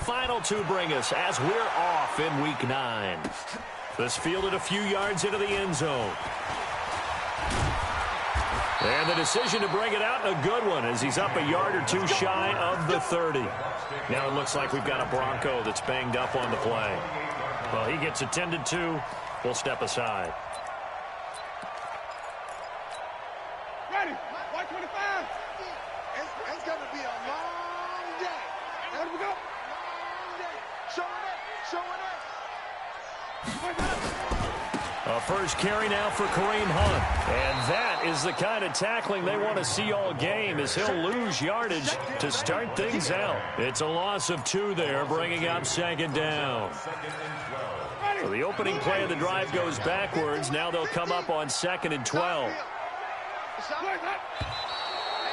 final two bring us as we're off in Week 9. This fielded a few yards into the end zone. And the decision to bring it out, a good one, as he's up a yard or two shy of the 30. Now it looks like we've got a Bronco that's banged up on the play. Well, he gets attended to. We'll step aside. Ready, 125. It's going to be a long day. There we go. Long day. Showing up. A first carry now for Kareem Hunt. And that is the kind of tackling they want to see all game, as he'll lose yardage to start things out. It's a loss of 2 there, bringing up second down. So the opening play of the drive goes backwards. Now they'll come up on 2nd and 12.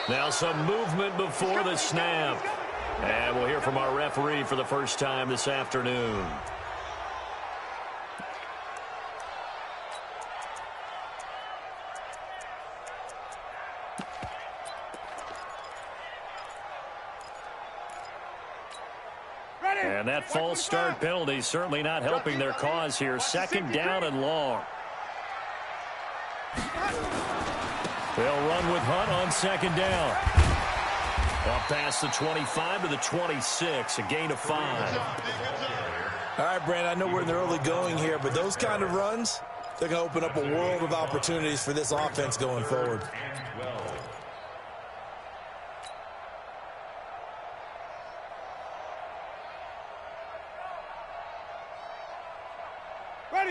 Now some movement before the snap. And we'll hear from our referee for the first time this afternoon. And that false start penalty certainly not helping their cause here. 2nd down and long. They'll run with Hunt on 2nd down. Up past the 25 to the 26, a gain of 5. All right, Brandon, I know we're in the early going here, but those kind of runs, they're going to open up a world of opportunities for this offense going forward.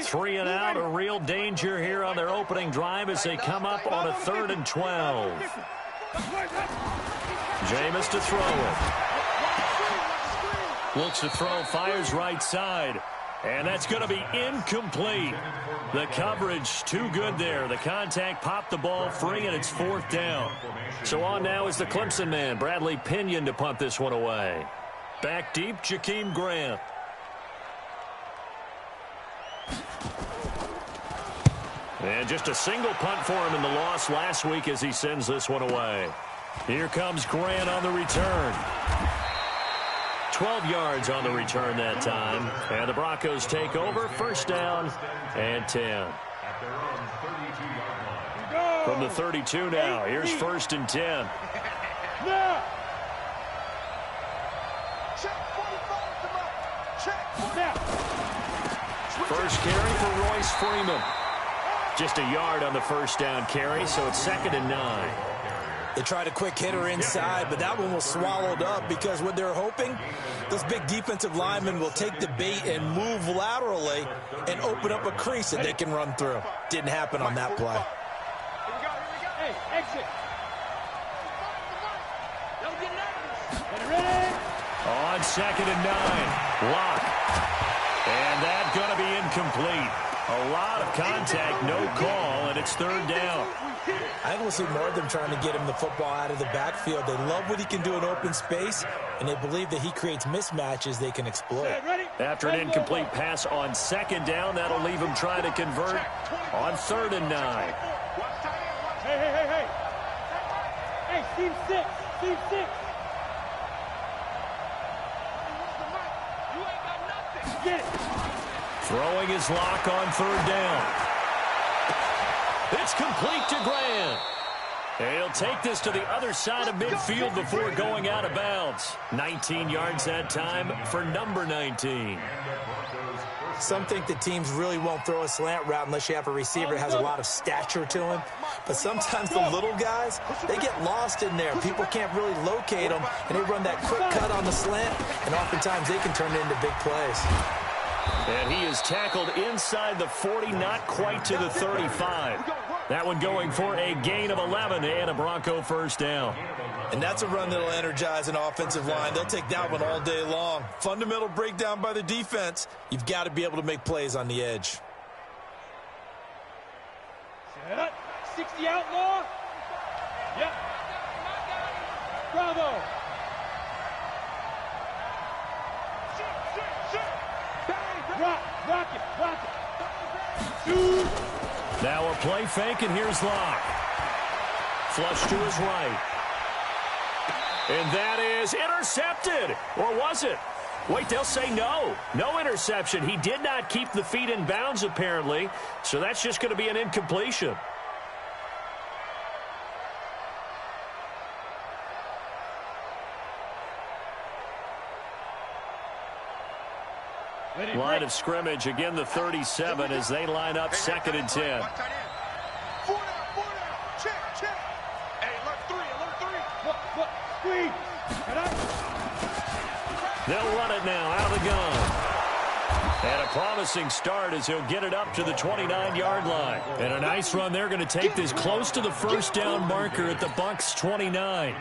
3 and out, a real danger here on their opening drive as they come up on a 3rd and 12. Jameis to throw it. Looks to throw, fires right side. And that's going to be incomplete. The coverage too good there. The contact popped the ball free, and it's 4th down. So on now is the Clemson man, Bradley Pinion, to punt this one away. Back deep, Jakeem Grant. And just a single punt for him in the loss last week as he sends this one away. Here comes Grant on the return. 12 yards on the return that time. And the Broncos take over. 1st down and 10. From the 32 now. Here's 1st and 10. First carry for Royce Freeman. Just a yard on the 1st down carry, so it's 2nd and 9. They tried a quick hitter inside, but that one was swallowed up because what they're hoping, those big defensive linemen will take the bait and move laterally and open up a crease that they can run through. Didn't happen on that play. Hey, exit. On 2nd and 9, Lock. And that's going to be incomplete. A lot of contact, no call, and it's 3rd down. I think we'll see more of them trying to get him the football out of the backfield. They love what he can do in open space, and they believe that he creates mismatches they can exploit. After an incomplete pass on 2nd down, that'll leave him trying to convert on 3rd and 9. Hey. Hey, Steve 6. Steve 6. Get it. Throwing his Lock on 3rd down. It's complete to Grant. And he'll take this to the other side of midfield before going out of bounds. 19 yards that time for number 19. Some think the teams really won't throw a slant route unless you have a receiver that has a lot of stature to him. But sometimes the little guys, they get lost in there. People can't really locate them, and they run that quick cut on the slant, and oftentimes they can turn it into big plays. And he is tackled inside the 40, not quite to the 35. That one going for a gain of 11 and a Bronco 1st down. And that's a run that'll energize an offensive line. They'll take that one all day long. Fundamental breakdown by the defense. You've got to be able to make plays on the edge. 60 outlaw. Yep. Bravo. Rock it. Now a play fake, and here's Lock. Flush to his right. And that is intercepted. Or was it? Wait, they'll say no. No interception. He did not keep the feet in bounds, apparently, so that's just going to be an incompletion. Line of scrimmage, again the 37 as they line up 2nd and 10. They'll run it now out of the gun. And a promising start as he'll get it up to the 29-yard line. And a nice run. They're going to take this close to the first down marker at the Bucs 29.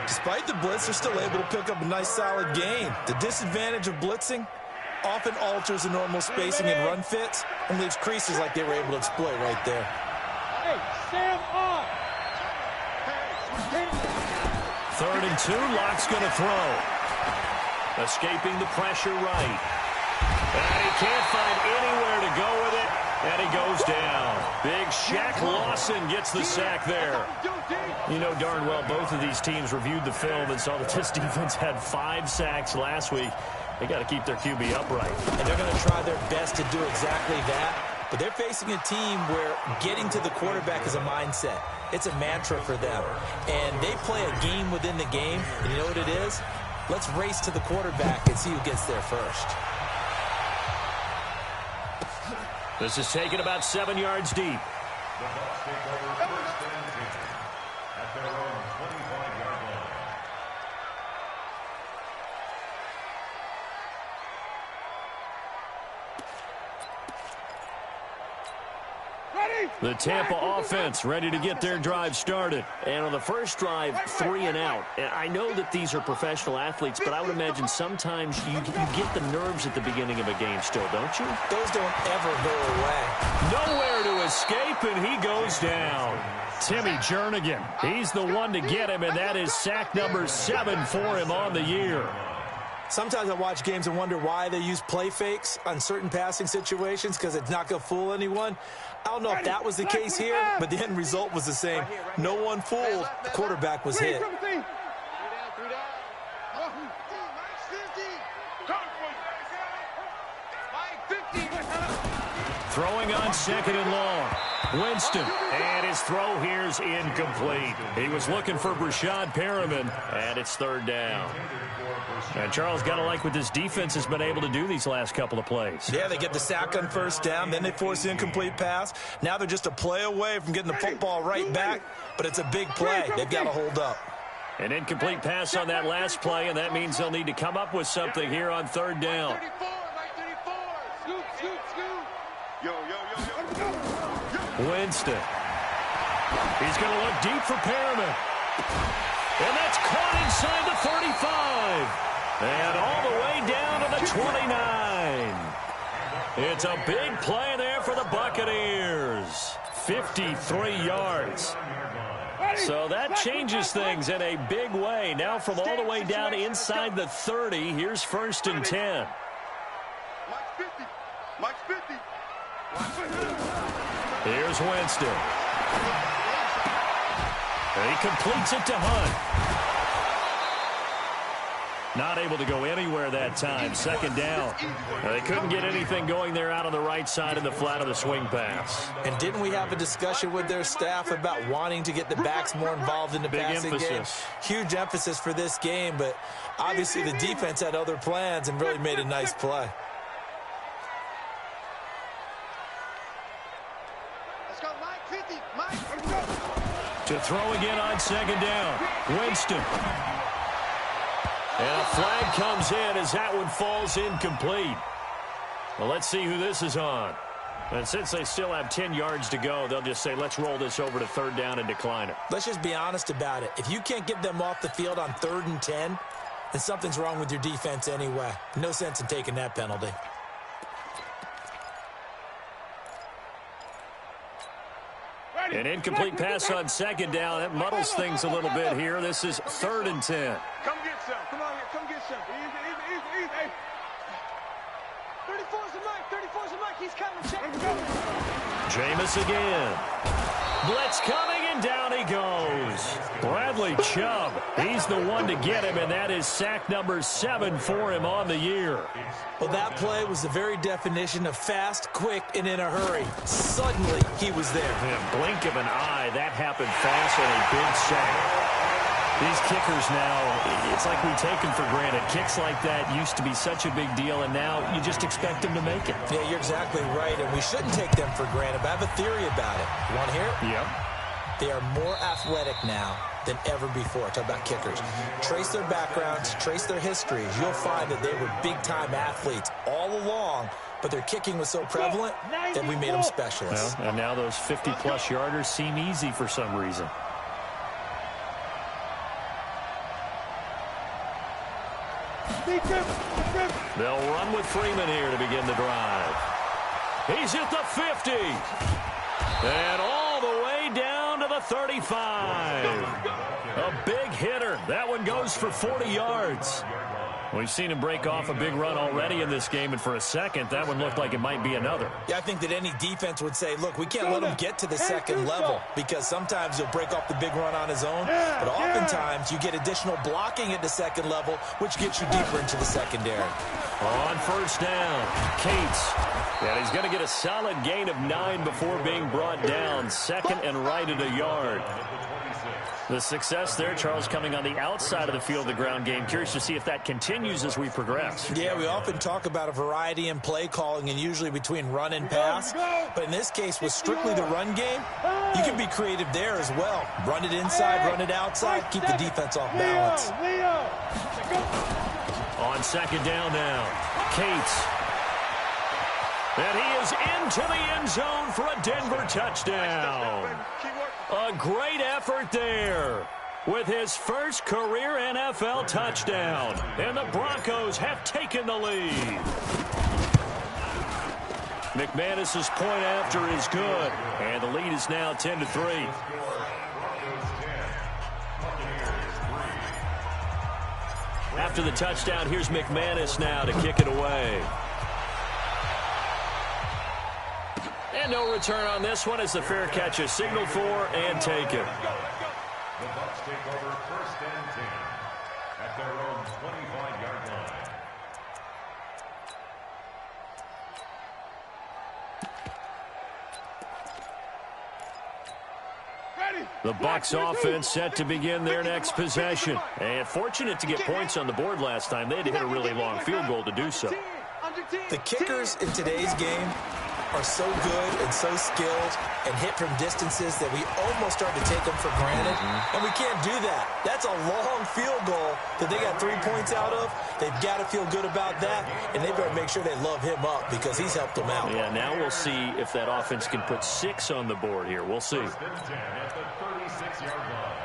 Despite the blitz, they're still able to pick up a nice solid gain. The disadvantage of blitzing often alters the normal spacing and run fits and leaves creases like they were able to exploit right there. Hey, Sam on. 3rd and 2, Locke's going to throw. Escaping the pressure right. And he can't find anywhere to go with it, and he goes down. Big Shaq Lawson gets the sack there. You know darn well both of these teams reviewed the film and saw that this defense had 5 sacks last week. They got to keep their QB upright. And they're going to try their best to do exactly that. But they're facing a team where getting to the quarterback is a mindset. It's a mantra for them. And they play a game within the game. And you know what it is? Let's race to the quarterback and see who gets there first. This is taken about 7 yards deep. The Tampa offense ready to get their drive started. And on the first drive, 3 and out. And I know that these are professional athletes, but I would imagine sometimes you get the nerves at the beginning of a game still, don't you? Those don't ever go away. Nowhere to escape, and he goes down. Timmy Jernigan, he's the one to get him, and that is sack number 7 for him on the year. Sometimes I watch games and wonder why they use play fakes on certain passing situations because it's not going to fool anyone. I don't know if that was the case here, but the end result was the same. No one fooled. The quarterback was hit. Throwing on 2nd and long. Winston, and his throw here's incomplete. He was looking for Brashad Perriman, and it's 3rd down. And Charles, got to like what this defense has been able to do these last couple of plays. Yeah, they get the sack on 1st down, then they force the incomplete pass. Now they're just a play away from getting the football right back, but it's a big play. They've got to hold up. An incomplete pass on that last play, and that means they'll need to come up with something here on 3rd down. Winston. He's going to look deep for Perriman. And that's caught inside the 35. And all the way down to the 29. It's a big play there for the Buccaneers. 53 yards. So that changes things in a big way. Now from all the way down inside the 30, here's 1st and 10. Here's Winston. And he completes it to Hunt. Not able to go anywhere that time. 2nd down. They couldn't get anything going there out on the right side of the flat of the swing pass. And didn't we have a discussion with their staff about wanting to get the backs more involved in the passing game? Huge emphasis for this game, but obviously the defense had other plans and really made a nice play. To throw again on 2nd down. Winston. And a flag comes in as that one falls incomplete. Well, let's see who this is on. And since they still have 10 yards to go, they'll just say, let's roll this over to 3rd down and decline it. Let's just be honest about it. If you can't get them off the field on 3rd and 10, then something's wrong with your defense anyway. No sense in taking that penalty. An incomplete pass on 2nd down. That muddles things a little bit here. This is 3rd and 10. Come get some. Come on here. Come get some. Easy. Hey. 34's the mic. 34's the mic. He's coming. Check. Jameis again. Blitz coming, and And down he goes. Bradley Chubb, he's the one to get him, and that is sack number 7 for him on the year. Well, that play was the very definition of fast, quick, and in a hurry. Suddenly, he was there. In a blink of an eye, that happened fast on a big sack. These kickers now, it's like we take them for granted. Kicks like that used to be such a big deal, and now you just expect them to make it. Yeah, you're exactly right, and we shouldn't take them for granted, but I have a theory about it. You want to hear it? Yeah. They are more athletic now than ever before. Talk about kickers. Trace their backgrounds, trace their histories. You'll find that they were big-time athletes all along, but their kicking was so prevalent that we made them specialists. Well, and now those 50-plus yarders seem easy for some reason. They'll run with Freeman here to begin the drive. He's at the 50. And all the way down to the 35. A big hitter. That one goes for 40 yards. We've seen him break off a big run already in this game, and for a second, that one looked like it might be another. Yeah, I think that any defense would say, look, we can't let him get to the second level, because sometimes he'll break off the big run on his own, but oftentimes you get additional blocking at the second level, which gets you deeper into the secondary. On first down, Cates. And he's going to get a solid gain of 9 before being brought down. Second and right at a yard. The success there, Charles, coming on the outside of the field, the ground game. Curious to see if that continues as we progress. Yeah, we often talk about a variety in play calling and usually between run and pass. But in this case, with strictly the run game, you can be creative there as well. Run it inside, run it outside, keep the defense off balance. On second down now, Cates. And he is into the end zone for a Denver touchdown. A great effort there with his first career NFL touchdown. And the Broncos have taken the lead. McManus's point after is good. And the lead is now 10-3. After the touchdown, here's McManus now to kick it away. And no return on this one as the fair catch is signaled for and taken. The Bucs take over first and 10 at their own 25-yard line. The Bucs offense set to begin their next possession. And fortunate to get points on the board last time. They had to hit a really long field goal to do so. The kickers in today's game are so good and so skilled and hit from distances that we almost start to take them for granted. And we can't do that. That's a long field goal that they got 3 points out of. They've got to feel good about that, and they better make sure they love him up because he's helped them out. Yeah, now we'll see if that offense can put 6 on the board here. We'll see. First and 10 at the 36-yard line.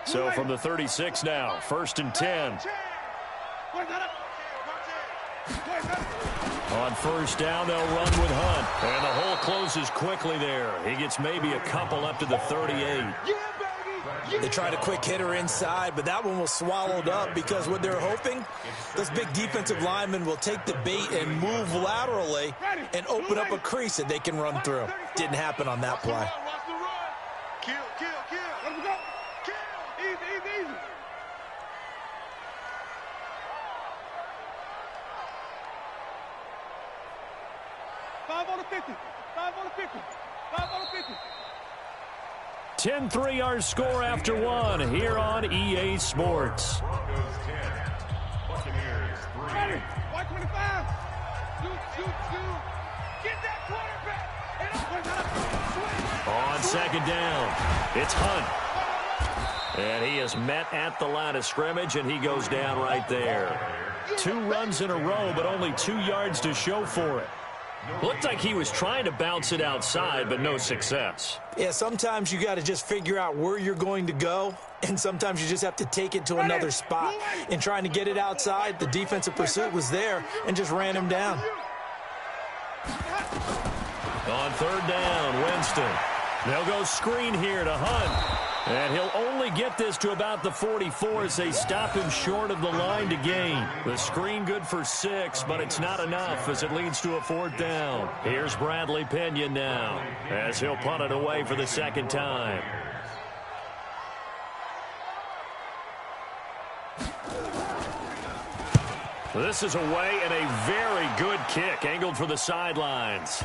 So from the 36 now, first and 10. On first down, they'll run with Hunt. And the hole closes quickly there. He gets maybe a couple up to the 38. They tried a quick hitter inside, but that one was swallowed up because what they're hoping, those big defensive linemen will take the bait and move laterally and open up a crease that they can run through. Didn't happen on that play. Kill. Let him go. Kill. Easy. 5 on the 50. 5 on the 50. 5 on the 50. 10-3 our score after one here on EA Sports. Broncos 10, Buccaneers 3. Ready. White 25. Shoot. Get that quarterback. On second down, it's Hunt. And he is met at the line of scrimmage, and he goes down right there. 2 runs in a row, but only 2 yards to show for it. Looked like he was trying to bounce it outside, but no success. Yeah, sometimes you got to just figure out where you're going to go, and sometimes you just have to take it to another spot. In trying to get it outside, the defensive pursuit was there and just ran him down. On third down, Winston. They'll go screen here to Hunt. And he'll only get this to about the 44 as they stop him short of the line to gain. The screen good for 6, but it's not enough as it leads to a 4th down. Here's Bradley Pinion now as he'll punt it away for the 2nd time. This is away and a very good kick angled for the sidelines.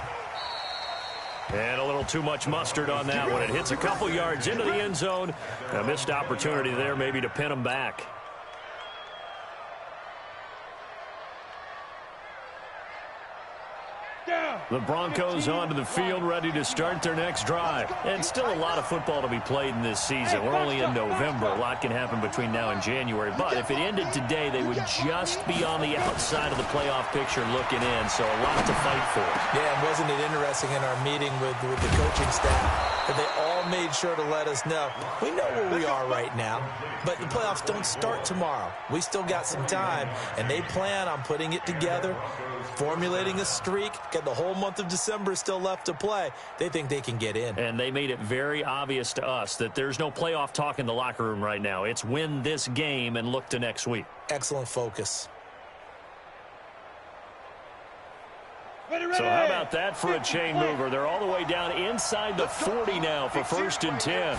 And a little too much mustard on that one. It hits a couple yards into the end zone. A missed opportunity there maybe to pin him back. The Broncos onto the field, ready to start their next drive. And still a lot of football to be played in this season. We're only in November. A lot can happen between now and January. But if it ended today, they would just be on the outside of the playoff picture looking in. So a lot to fight for. Yeah, and wasn't it interesting in our meeting with the coaching staff that they all made sure to let us know, we know where we are right now, but the playoffs don't start tomorrow. We still got some time, and they plan on putting it together, formulating a streak, got the whole month of December still left to play. They think they can get in. And they made it very obvious to us that there's no playoff talk in the locker room right now. It's win this game and look to next week. Excellent focus. So how about that for a chain mover? They're all the way down inside the 40 now for 1st and 10.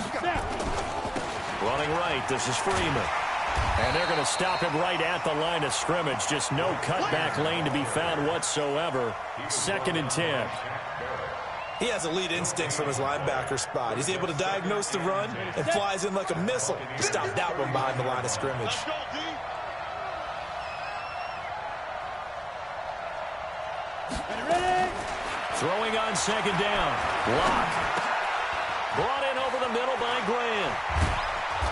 Running right, this is Freeman. And they're going to stop him right at the line of scrimmage. Just no cutback lane to be found whatsoever. 2nd and 10. He has elite instincts from his linebacker spot. He's able to diagnose the run and flies in like a missile to stop that one behind the line of scrimmage. Throwing on 2nd down. Block. Brought in over the middle by Graham.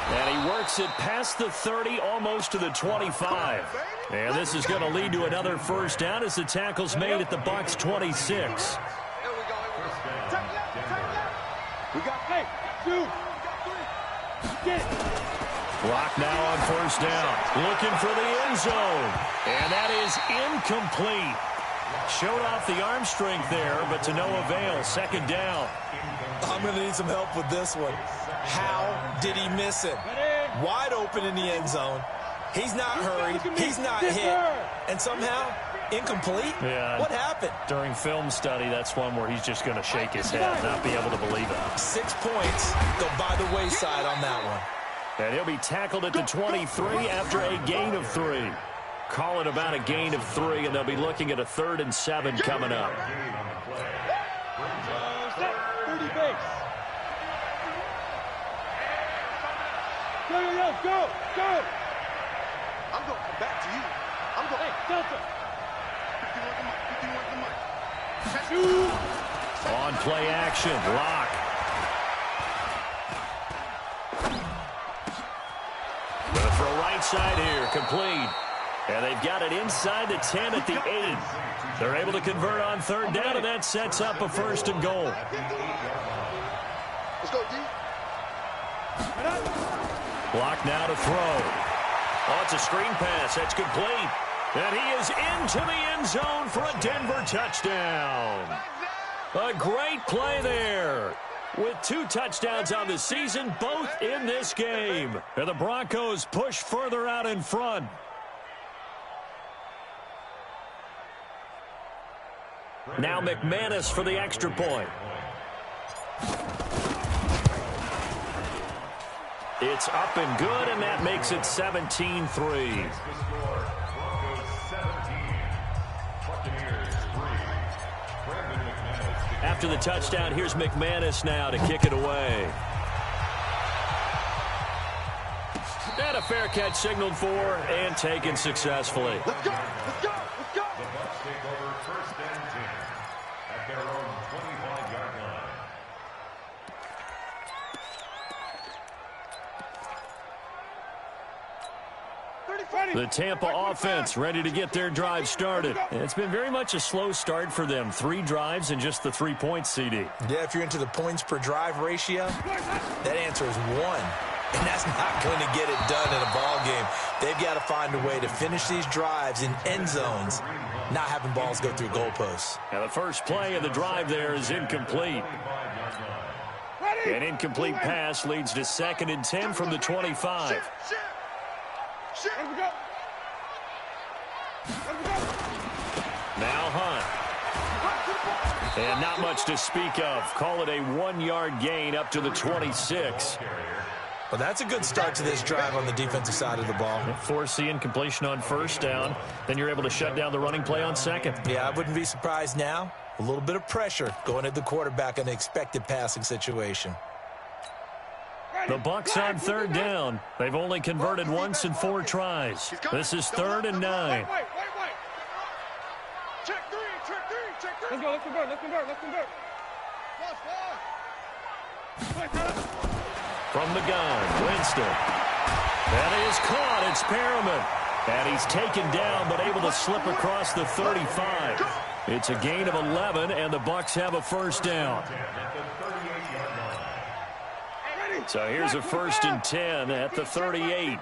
And he works it past the 30, almost to the 25. And this is going to lead to another 1st down as the tackle's made at the Bucs 26. Block now on 1st down. Looking for the end zone. And that is incomplete. Showed off the arm strength there, but to no avail. 2nd down. I'm going to need some help with this one. How did he miss him? Wide open in the end zone. He's not hurried. He's not hit. And somehow, incomplete? Yeah. What happened? During film study, that's one where he's just going to shake his head, not be able to believe it. 6 points go by the wayside on that one. And he'll be tackled at the 23 after a gain of 3. Call it about a gain of 3, and they'll be looking at a 3rd and 7 coming up. 30 base. Go. I'm going to come back to you. I'm going. Hey, Delta. 51 On play action, lock. Gonna throw right side here, complete. And they've got it inside the 10 at the 8. They're able to convert on 3rd down, and that sets up a 1st and goal. Let's go, D. Block now to throw. Oh, it's a screen pass. That's complete. And he is into the end zone for a Denver touchdown. A great play there. With 2 touchdowns on the season, both in this game. And the Broncos push further out in front. Now McManus for the extra point. It's up and good, and that makes it 17-3. After the touchdown, here's McManus now to kick it away. And a fair catch signaled for and taken successfully. Let's go. The Bucs take over 1st and 10 at their own 25-yard line. The Tampa offense ready to get their drive started. It's been very much a slow start for them. 3 drives and just the 3 points, CD. Yeah, if you're into the points per drive ratio, that answer is 1. And that's not going to get it done in a ball game. They've got to find a way to finish these drives in end zones, not having balls go through goalposts. And the first play of the drive there is incomplete. An incomplete pass leads to 2nd and 10 from the 25. Now Hunt. And not much to speak of. Call it a 1-yard gain up to the 26. Well, that's a good start to this drive on the defensive side of the ball. Force the incompletion on 1st down. Then you're able to shut down the running play on 2nd. Yeah, I wouldn't be surprised now. A little bit of pressure going at the quarterback in an expected passing situation. The Bucs on 3rd down. They've only converted once in 4 tries. This is 3rd and 9. Check three. Let's go, let's convert. From the gun, Winston. That is caught. It's Perriman. And he's taken down, but able to slip across the 35. It's a gain of 11, and the Bucs have a 1st down. So here's a 1st and 10 at the 38.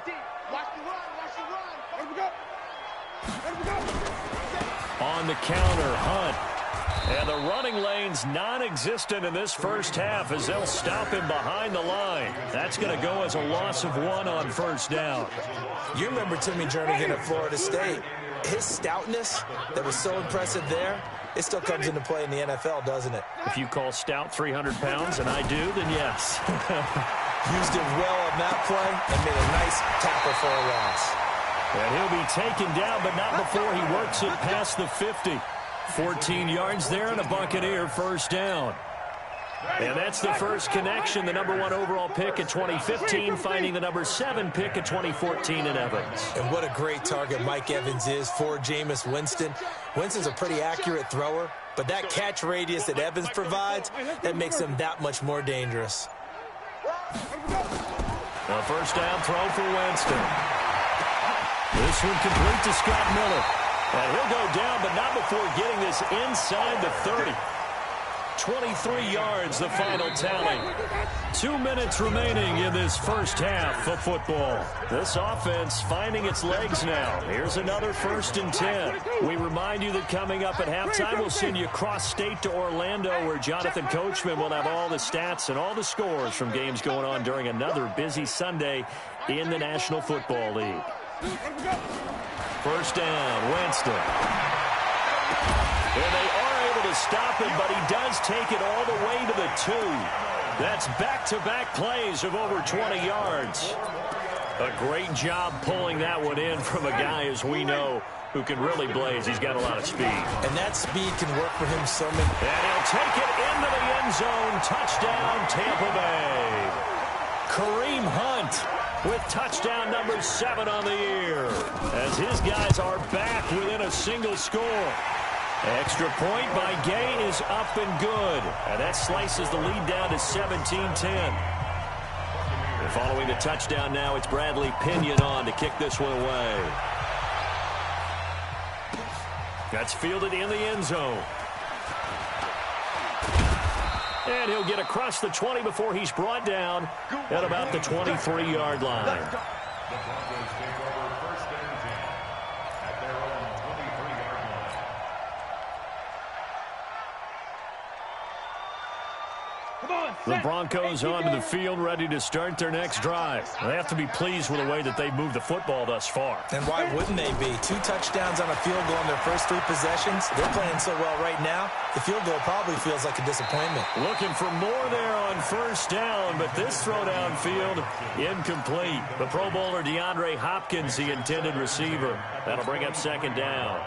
On the counter, Hunt. And the running lane's non-existent in this 1st half as they'll stop him behind the line. That's going to go as a loss of 1 on 1st down. You remember Timmy Jernigan at Florida State. His stoutness that was so impressive there, it still comes into play in the NFL, doesn't it? If you call stout 300 pounds, and I do, then yes. Used it well on that play and made a nice tackle for a loss. And he'll be taken down, but not before he works it past the 50. 14 yards there and a Buccaneer 1st down. And that's the first connection, the number 1 overall pick in 2015, finding the number 7 pick in 2014 in Evans. And what a great target Mike Evans is for Jameis Winston. Winston's a pretty accurate thrower, but that catch radius that Evans provides, that makes him that much more dangerous. A 1st down throw for Winston. This one complete to Scott Miller. And he'll go down, but not before getting this inside the 30. 23 yards, the final tally. 2 minutes remaining in this 1st half of football. This offense finding its legs now. Here's another 1st and 10. We remind you that coming up at halftime, we'll send you cross-state to Orlando, where Jonathan Coachman will have all the stats and all the scores from games going on during another busy Sunday in the National Football League. 1st down, Winston. And they are able to stop him, but he does take it all the way to the 2. That's back-to-back plays of over 20 yards. A great job pulling that one in from a guy, as we know, who can really blaze. He's got a lot of speed. And that speed can work for him so many. And he'll take it into the end zone. Touchdown, Tampa Bay. Kareem Hunt with touchdown number 7 on the year, as his guys are back within a single score. Extra point by Gay is up and good, and that slices the lead down to 17-10. And following the touchdown now, it's Bradley Pinion on to kick this one away. That's fielded in the end zone. And he'll get across the 20 before he's brought down at about the 23-yard line. The Broncos take over 1st and 10 at their own 23-yard line. The Broncos onto the field, ready to start their next drive. They have to be pleased with the way that they've moved the football thus far. And why wouldn't they be? 2 touchdowns on a field goal in their first 3 possessions. They're playing so well right now, the field goal probably feels like a disappointment. Looking for more there on 1st down, but this throw downfield incomplete. The Pro Bowler DeAndre Hopkins, the intended receiver. That'll bring up 2nd down.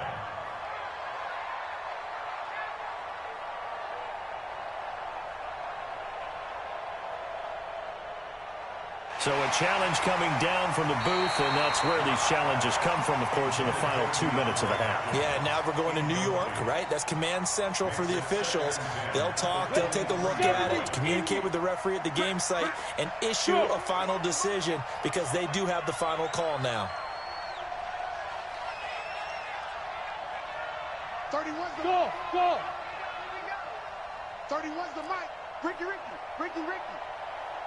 So a challenge coming down from the booth, and that's where these challenges come from, of course, in the final 2 minutes of the half. Yeah, now we're going to New York, right? That's command central for the officials. They'll talk, they'll take a look at it, communicate with the referee at the game site, and issue a final decision because they do have the final call now. 31's the go, go. 31's the mic. Ricky.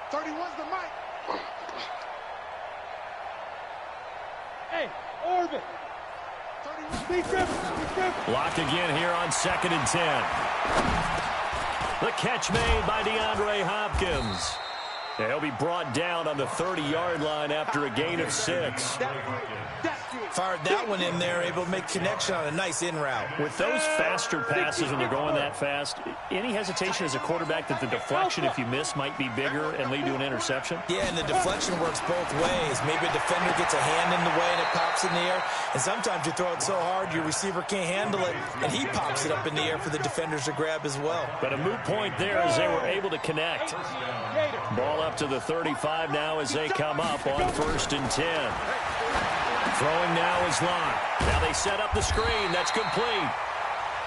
31's the mic. Hey, orbit. Lock again here on 2nd and 10. The catch made by DeAndre Hopkins. He'll be brought down on the 30-yard line after a gain of 6. Fired that one in there, able to make connection on a nice in route. With those faster passes when they're going that fast, any hesitation as a quarterback that the deflection, if you miss, might be bigger and lead to an interception? Yeah, and the deflection works both ways. Maybe a defender gets a hand in the way and it pops in the air. And sometimes you throw it so hard your receiver can't handle it, and he pops it up in the air for the defenders to grab as well. But a moot point there as they were able to connect. Ball up to the 35 now as they come up on 1st and 10. Throwing now is Locke. Now they set up the screen. That's complete.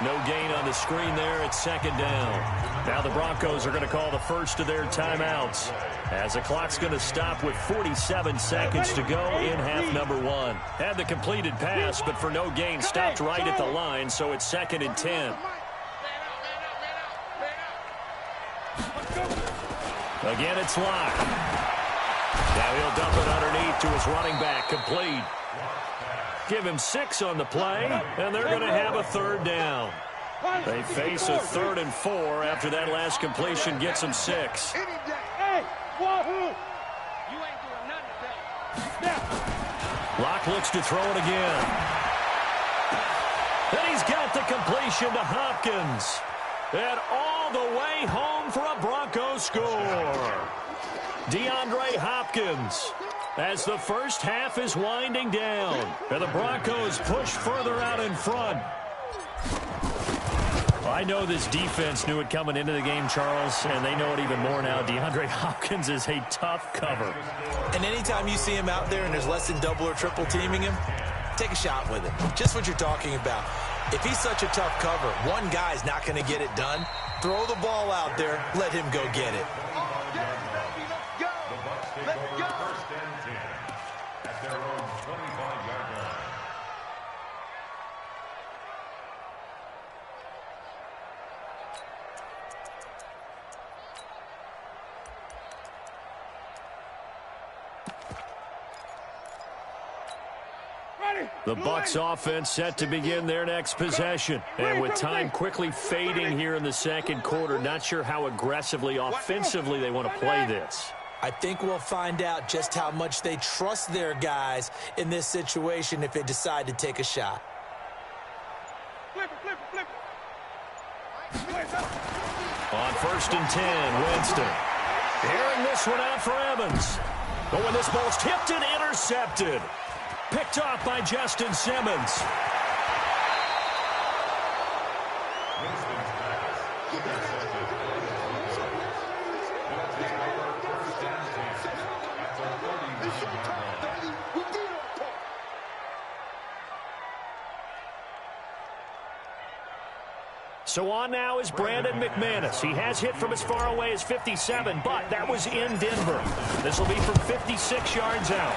No gain on the screen there. It's 2nd down. Now the Broncos are going to call the first of their timeouts as the clock's going to stop with 47 seconds to go in half number 1. Had the completed pass, but for no gain, stopped right at the line, so it's 2nd and 10. Again, it's Locke. Now he'll dump it underneath to his running back, complete. Give him 6 on the play, and they're going to have a 3rd down. They face a 3rd and 4 after that last completion gets them 6. Locke looks to throw it again. And he's got the completion to Hopkins. And all the way home for a Broncos score. DeAndre Hopkins, as the first half is winding down, and the Broncos push further out in front. I know this defense knew it coming into the game, Charles, and they know it even more now. DeAndre Hopkins is a tough cover. And anytime you see him out there and there's less than double or triple teaming him, take a shot with him. Just what you're talking about. If he's such a tough cover, one guy's not going to get it done. Throw the ball out there. Let him go get it. Let's go. 1st and 10 at their own 25-yard line. The Bucs offense set to begin their next possession. And with time quickly fading here in the 2nd quarter, not sure how aggressively, offensively they want to play this. I think we'll find out just how much they trust their guys in this situation if they decide to take a shot. On 1st and 10, Winston. Airing this one out for Evans. But when this ball's tipped and intercepted. Picked off by Justin Simmons. So on now is Brandon McManus. He has hit from as far away as 57, but that was in Denver. This will be from 56 yards out.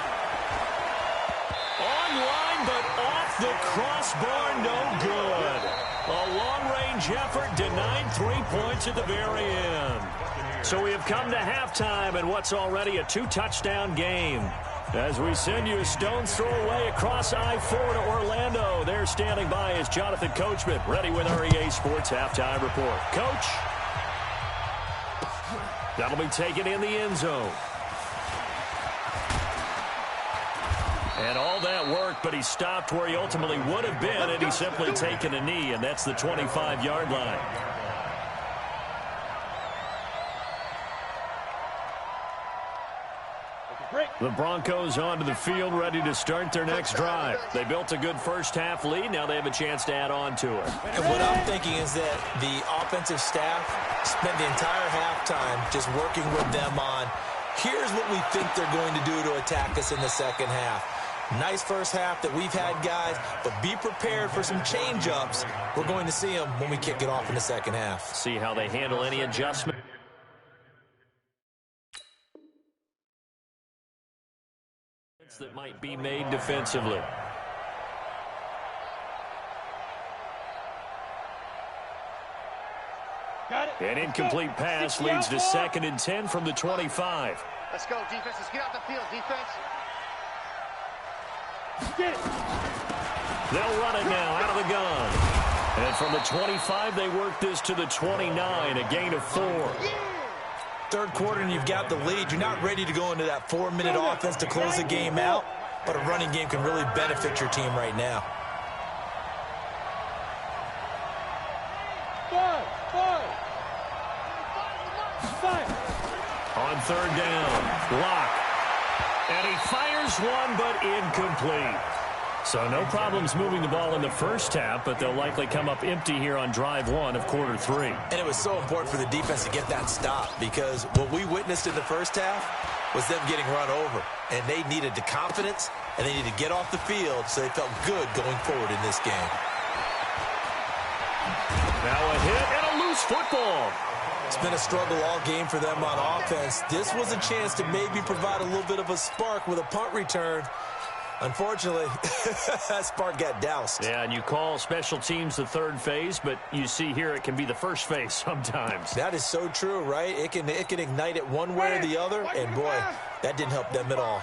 Online, but off the crossbar, no good. A long-range effort denied 3 points at the very end. So we have come to halftime in what's already a 2-touchdown game. As we send you a stone's throw away across I-4 to Orlando. There standing by is Jonathan Coachman, ready with our EA Sports Halftime Report. Coach, that'll be taken in the end zone. And all that work, but he stopped where he ultimately would have been, and he's simply taken a knee, and that's the 25-yard line. The Broncos onto the field, ready to start their next drive. They built a good first-half lead. Now they have a chance to add on to it. And what I'm thinking is that the offensive staff spent the entire halftime just working with them on, here's what we think they're going to do to attack us in the second half. Nice first half that we've had, guys, but be prepared for some change-ups. We're going to see them when we kick it off in the second half. See how they handle any adjustment. That might be made defensively. An incomplete pass leads to 2nd and 10 from the 25. Let's go, defense. Let's get out the field, defense. They'll run it now out of the gun. And from the 25, they work this to the 29, a gain of 4. Third quarter and you've got the lead. You're not ready to go into that 4-minute offense to close the game out, but a running game can really benefit your team right now. On third down, Locke. And he fires one, but incomplete. So no problems moving the ball in the first half, but they'll likely come up empty here on drive 1 of quarter 3. And it was so important for the defense to get that stop, because what we witnessed in the first half was them getting run over. And they needed the confidence, and they needed to get off the field so they felt good going forward in this game. Now a hit and a loose football. It's been a struggle all game for them on offense. This was a chance to maybe provide a little bit of a spark with a punt return. Unfortunately, that spark got doused. Yeah, and you call special teams the third phase, but you see here it can be the first phase sometimes. That is so true, right? It can ignite it one way or the other, and boy, that didn't help them at all.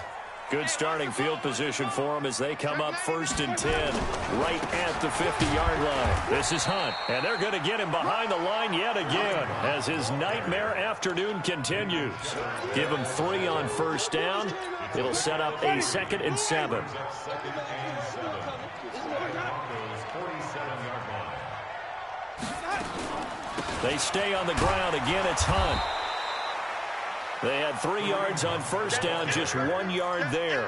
Good starting field position for them as they come up 1st and 10 right at the 50-yard line. This is Hunt, and they're going to get him behind the line yet again as his nightmare afternoon continues. Give him 3 on first down. It'll set up a 2nd and 7. They stay on the ground. Again, it's Hunt. They had 3 yards on first down, just 1 yard there.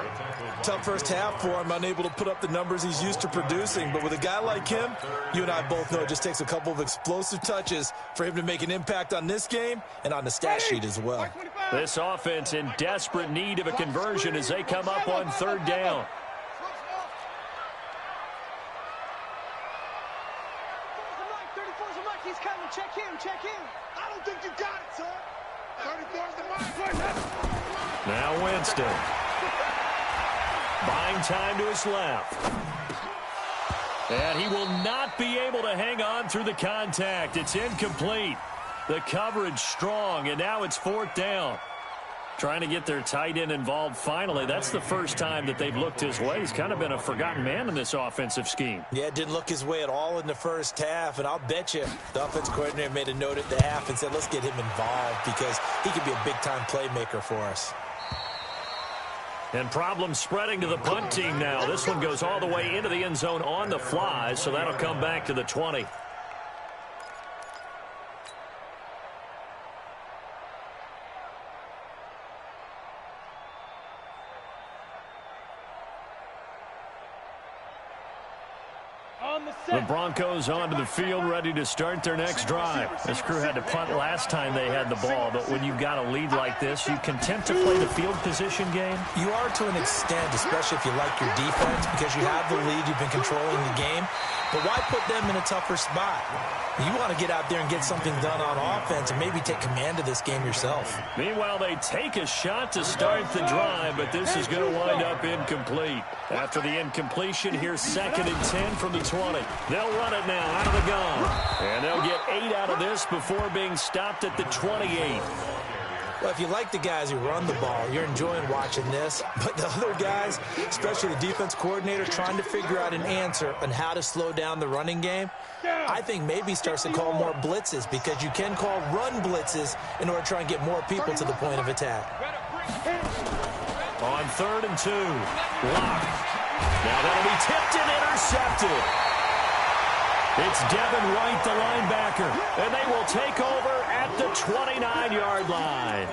Tough first half for him, unable to put up the numbers he's used to producing. But with a guy like him, you and I both know it just takes a couple of explosive touches for him to make an impact on this game and on the stat sheet as well. This offense in desperate need of a conversion as they come up on 3rd down. He's coming. Check him. Check him. I don't think you got it, son. 34's the mark. Now Winston. Buying time to his left. And he will not be able to hang on through the contact. It's incomplete. The coverage strong, and now it's 4th down. Trying to get their tight end involved finally. That's the first time that they've looked his way. He's kind of been a forgotten man in this offensive scheme. Yeah, it didn't look his way at all in the first half, and I'll bet you the offense coordinator made a note at the half and said, let's get him involved because he could be a big-time playmaker for us. And problems spreading to the punt team now. This one goes all the way into the end zone on the fly, so that'll come back to the 20. The Broncos onto the field, ready to start their next drive. This crew had to punt last time they had the ball, but when you've got a lead like this, you content to play the field position game? You are to an extent, especially if you like your defense, because you have the lead, you've been controlling the game. But why put them in a tougher spot? You want to get out there and get something done on offense and maybe take command of this game yourself. Meanwhile, they take a shot to start the drive, but this is going to wind up incomplete. After the incompletion, here's 2nd and 10 from the 20. They'll run it now out of the gun. And they'll get 8 out of this before being stopped at the 28. Well, if you like the guys who run the ball, you're enjoying watching this. But the other guys, especially the defense coordinator, trying to figure out an answer on how to slow down the running game, I think maybe starts to call more blitzes because you can call run blitzes in order to try and get more people to the point of attack. On 3rd and 2, Locke. Now that'll be tipped and intercepted. It's Devin White, the linebacker, and they will take over at the 29-yard line.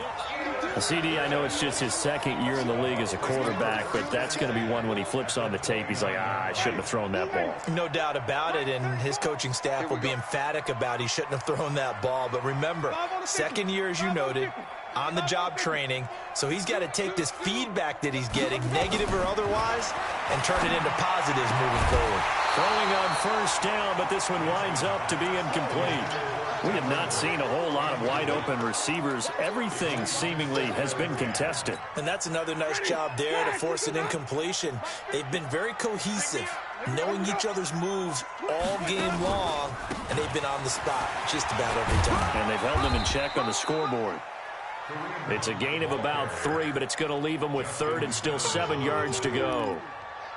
CD, I know it's just his 2nd year in the league as a quarterback, but that's going to be one when he flips on the tape. He's like, I shouldn't have thrown that ball. No doubt about it, and his coaching staff will be emphatic about he shouldn't have thrown that ball. But remember, 2nd year, as you noted, on-the-job training, so he's got to take this feedback that he's getting, negative or otherwise, and turn it into positives moving forward. Throwing on first down, but this one winds up to be incomplete. We have not seen a whole lot of wide-open receivers. Everything seemingly has been contested. And that's another nice job there to force an incompletion. They've been very cohesive, knowing each other's moves all game long, and they've been on the spot just about every time. And they've held them in check on the scoreboard. It's a gain of about 3, but it's going to leave them with 3rd and still 7 yards to go.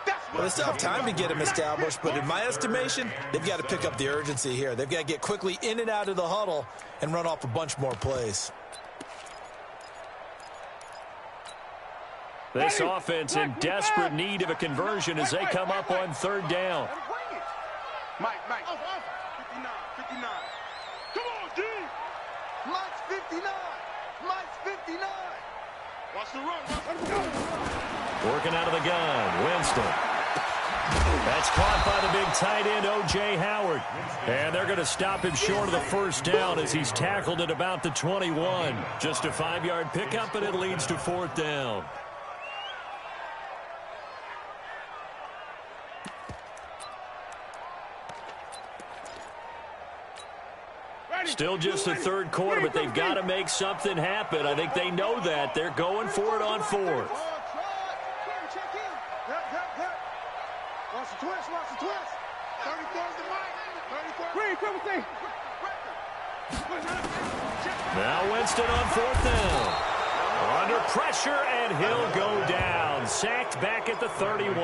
That's Well, they still have time to get him established, but in my estimation, they've got to pick up the urgency here. They've got to get quickly in and out of the huddle and run off a bunch more plays. This offense in desperate need of a conversion as they come up on third down. Mike, 59, 59. Come on, D. Mike's 59. Mike's 59. Watch the run. Working out of the gun, Winston. That's caught by the big tight end, O.J. Howard. And they're going to stop him short of the first down as he's tackled at about the 21. Just a 5-yard pickup, and it leads to fourth down. Still just the third quarter, but they've got to make something happen. I think they know that. They're going for it on fourth. Watch the twist, watch the twist. 34's the mic. Now Winston on fourth down. Under pressure, and he'll go down. Sacked back at the 31.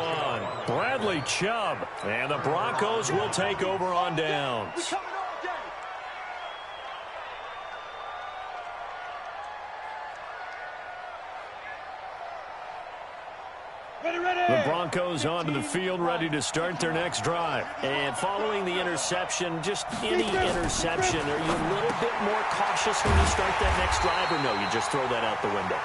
Bradley Chubb. And the Broncos will take over on downs. The Broncos onto the field, ready to start their next drive. And following the interception, just any interception, are you a little bit more cautious when you start that next drive, or no, you just throw that out the window?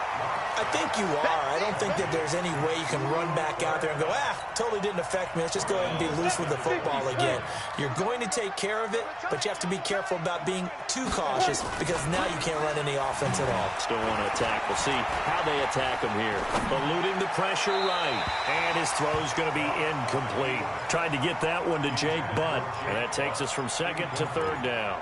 I think you are. I don't think that there's any way you can run back out there and go, totally didn't affect me. Let's just go ahead and be loose with the football again. You're going to take care of it, but you have to be careful about being too cautious because now you can't run any offense at all. Still want to attack. We'll see how they attack him here. Eluding the pressure right. And his throw's going to be incomplete. Tried to get that one to Jake Butt. And that takes us from second to third down.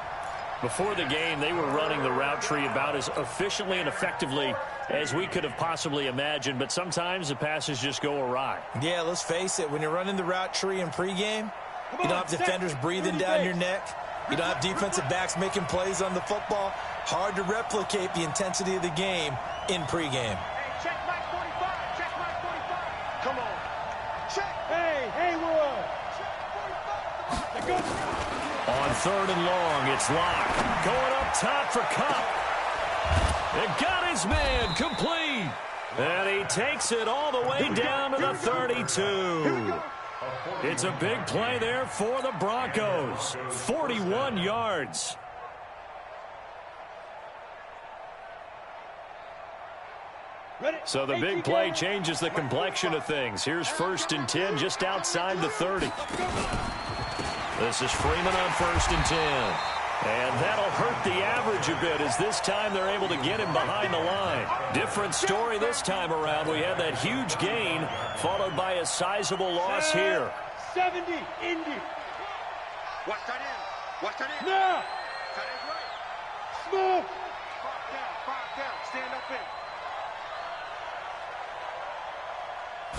Before the game, they were running the route tree about as efficiently and effectively as we could have possibly imagined, but sometimes the passes just go awry. Yeah, let's face it. When you're running the route tree in pregame, you don't have defenders breathing down your neck. You don't have defensive backs making plays on the football. Hard to replicate the intensity of the game in pregame. Check Mike 45. Check Mike 45. Come on. Check. Hey, Haywood. Check 45. On third and long, it's Locke. Going up top for Cup. It got his man complete. And he takes it all the way down to the 32. It's a big play there for the Broncos. 41 yards. So the big play changes the complexion of things. Here's 1st and 10 just outside the 30. This is Freeman on 1st and 10. And that'll hurt the average a bit as this time they're able to get him behind the line. Different story this time around. We had that huge gain followed by a sizable loss here. 70, Indy. Watch that in. Watch that in. Now. That is right. Smooth. 5 down. Stand up in.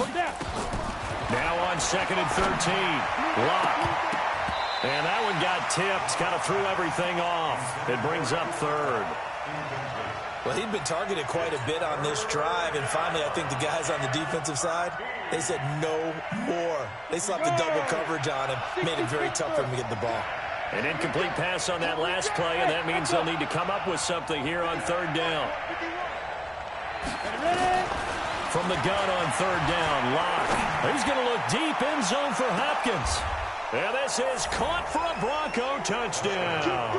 Put down. Now on 2nd and 13. Locke. And that one got tipped. Kind of threw everything off. It brings up 3rd. Well, he'd been targeted quite a bit on this drive, and finally I think the guys on the defensive side, they said no more. They slapped the double coverage on him, made it very tough for him to get the ball. An incomplete pass on that last play, and that means they'll need to come up with something here on 3rd down. From the gun on 3rd down, Locke. He's going to look deep end zone for Hopkins. And this is caught for a Bronco touchdown.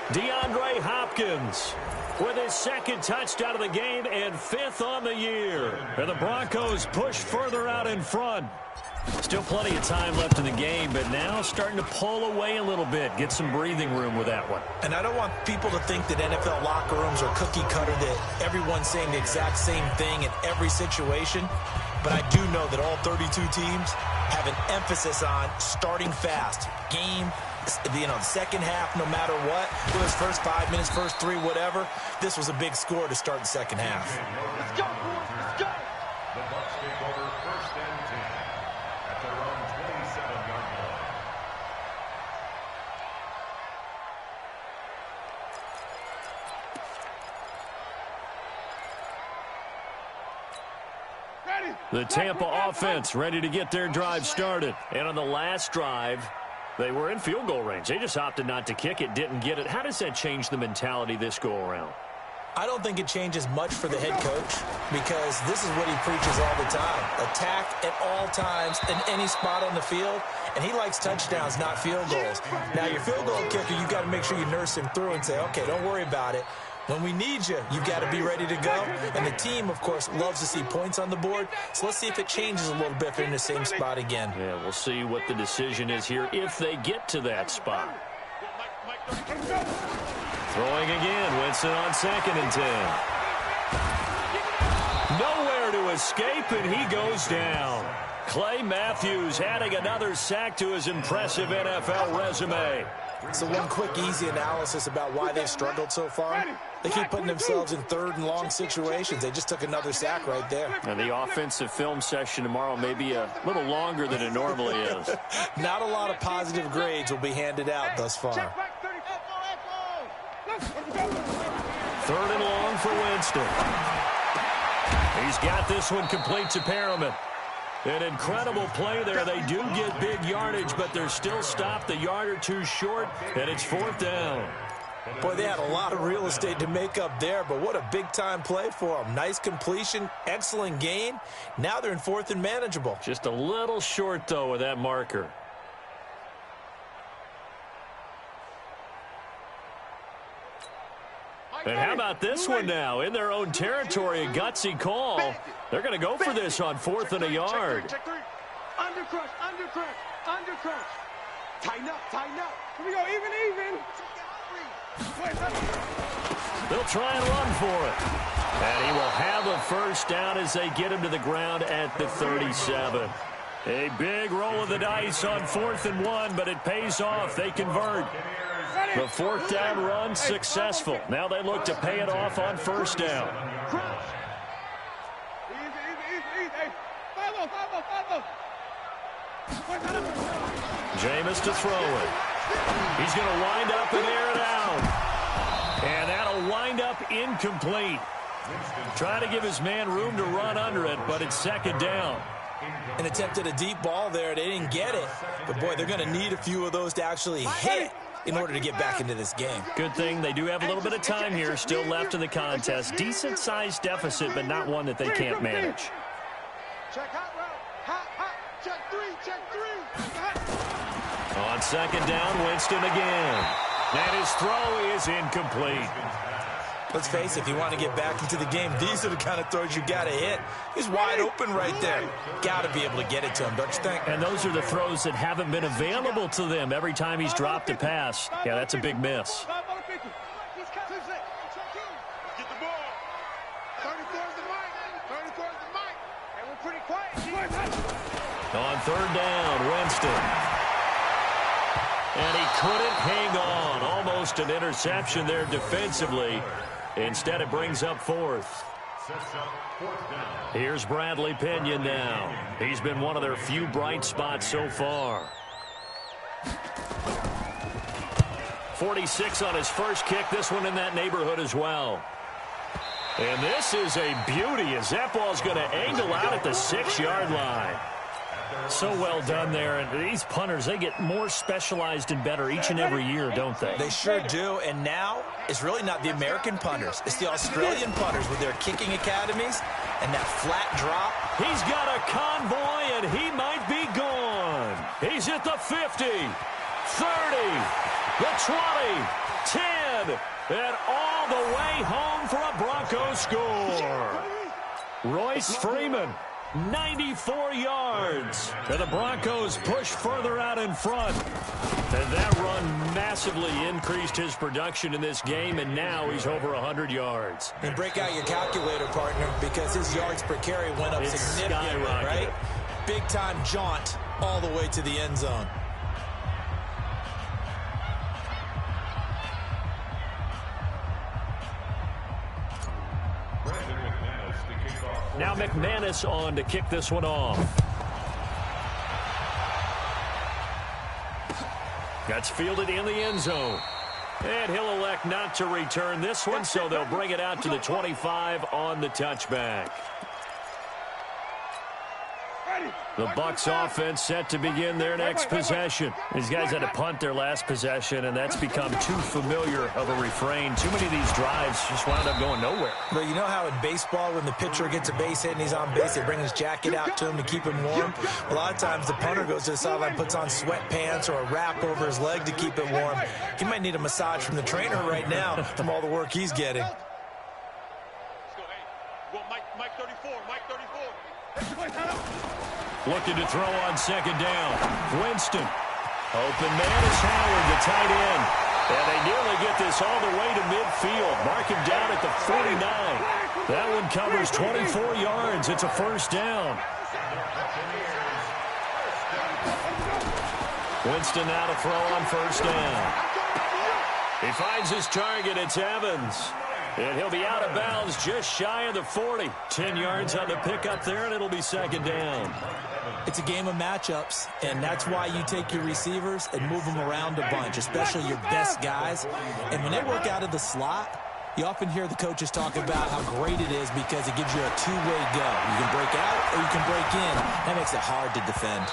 DeAndre Hopkins with his 2nd touchdown of the game and 5th on the year. And the Broncos push further out in front. Still plenty of time left in the game, but now starting to pull away a little bit. Get some breathing room with that one. And I don't want people to think that NFL locker rooms are cookie cutter, that everyone's saying the exact same thing in every situation. But I do know that all 32 teams have an emphasis on starting fast. Game, the second half, no matter what, whether it's first 5 minutes, first 3, whatever, this was a big score to start the second half. Let's go, boys. Let's go. The Bucs take over 1st and 10 at their own 27-yard line. Ready. The Tampa offense ready to get their drive started. And on the last drive, they were in field goal range. They just opted not to kick it, didn't get it. How does that change the mentality this go-around? I don't think it changes much for the head coach because this is what he preaches all the time. Attack at all times in any spot on the field, and he likes touchdowns, not field goals. Now, your field goal kicker, you've got to make sure you nurse him through and say, okay, don't worry about it. When we need you, you've got to be ready to go. And the team, of course, loves to see points on the board. So let's see if it changes a little bit if they're in the same spot again. Yeah, we'll see what the decision is here if they get to that spot. Throwing again, Winston on 2nd and 10. Nowhere to escape, and he goes down. Clay Matthews adding another sack to his impressive NFL resume. So one quick, easy analysis about why they've struggled so far. They keep putting themselves in 3rd and long situations. They just took another sack right there. And the offensive film session tomorrow may be a little longer than it normally is. Not a lot of positive grades will be handed out thus far. 3rd and long for Winston. He's got this one complete to Perriman. An incredible play there. They do get big yardage, but they're still stopped a yard or two short, and it's 4th down. Boy, they had a lot of real estate to make up there, but what a big-time play for them. Nice completion, excellent gain. Now they're in 4th and manageable. Just a little short, though, with that marker. And how about this one now? In their own territory, a gutsy call. They're going to go for this on 4th and a yard. Undercrush, undercrush, undercrush. Tighten up, tighten up. Here we go, even. They'll try and run for it. And he will have a first down as they get him to the ground at the 37. A big roll of the dice on 4th and 1, but it pays off. They convert. The 4th down run successful. Now they look to pay it off on 1st down. Jameis to throw it. He's going to wind up and air it out. And that'll wind up incomplete. Trying to give his man room to run under it, but it's 2nd down. And attempted a deep ball there. They didn't get it. But, boy, they're going to need a few of those to actually hit in order to get back into this game. Good thing they do have a little bit of time here still left in the contest. Decent-sized deficit, but not one that they can't manage. Check hot route. Hot. Check 3. On 2nd down, Winston again. And his throw is incomplete. Let's face it, if you want to get back into the game, these are the kind of throws you got to hit. He's wide open right there. Got to be able to get it to him, don't you think? And those are the throws that haven't been available to them every time he's dropped a pass. Yeah, that's a big miss. Get the ball. 30 towards the mic. And we're pretty quiet. On 3rd down, Winston. And he couldn't hang on. Almost an interception there defensively. Instead, it brings up 4th. Here's Bradley Pinion now. He's been one of their few bright spots so far. 46 on his first kick. This one in that neighborhood as well. And this is a beauty as that ball's going to angle out at the 6-yard line. So well done there. And these punters, they get more specialized and better each and every year, don't they? They sure do. And now it's really not the American punters. It's the Australian punters with their kicking academies and that flat drop. He's got a convoy, and he might be gone. He's at the 50, 30, the 20, 10, and all the way home for a Broncos score. Royce Freeman, 94 yards. And the Broncos push further out in front. And that run massively increased his production in this game, and now he's over 100 yards. And break out your calculator, partner, because his yards per carry went up significantly, right? Big-time jaunt all the way to the end zone. Now McManus on to kick this one off. That's fielded in the end zone. And he'll elect not to return this one, so they'll bring it out to the 25 on the touchback. The Bucs offense set to begin their next possession. These guys had to punt their last possession, and that's become too familiar of a refrain. Too many of these drives just wound up going nowhere. Well, you know how in baseball, when the pitcher gets a base hit and he's on base, they bring his jacket out to him to keep him warm? A lot of times the punter goes to the sideline, puts on sweatpants or a wrap over his leg to keep it warm. He might need a massage from the trainer right now from all the work he's getting. Mike 34, Mike 34. Looking to throw on second down. Winston. Open man is Howard, the tight end. And they nearly get this all the way to midfield. Mark him down at the 49. That one covers 24 yards. It's a first down. Winston now to throw on first down. He finds his target. It's Evans. And he'll be out of bounds just shy of the 40. 10 yards on the pickup there, and it'll be second down. It's a game of matchups, and that's why you take your receivers and move them around a bunch, especially your best guys. And when they work out of the slot, you often hear the coaches talk about how great it is because it gives you a two-way go. You can break out or you can break in. That makes it hard to defend.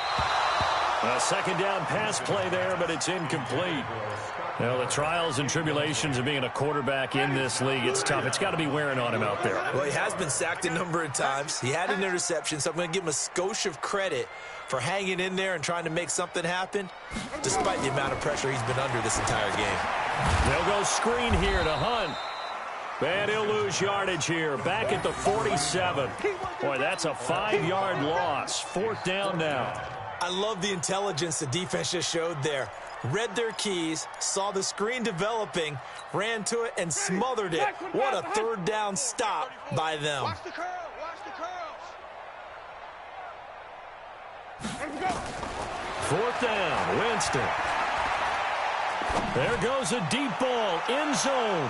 A second down pass play there, but it's incomplete. Well, the trials and tribulations of being a quarterback in this league, it's tough. It's got to be wearing on him out there. Well, he has been sacked a number of times. He had an interception, so I'm going to give him a skosh of credit for hanging in there and trying to make something happen, despite the amount of pressure he's been under this entire game. They'll go screen here to Hunt. And he'll lose yardage here. Back at the 47. Boy, that's a 5-yard loss. Fourth down now. I love the intelligence the defense just showed there. Read their keys, saw the screen developing, ran to it, and smothered it. What a third down stop by them. Watch the curl. Fourth down, Winston. There goes a deep ball, end zone.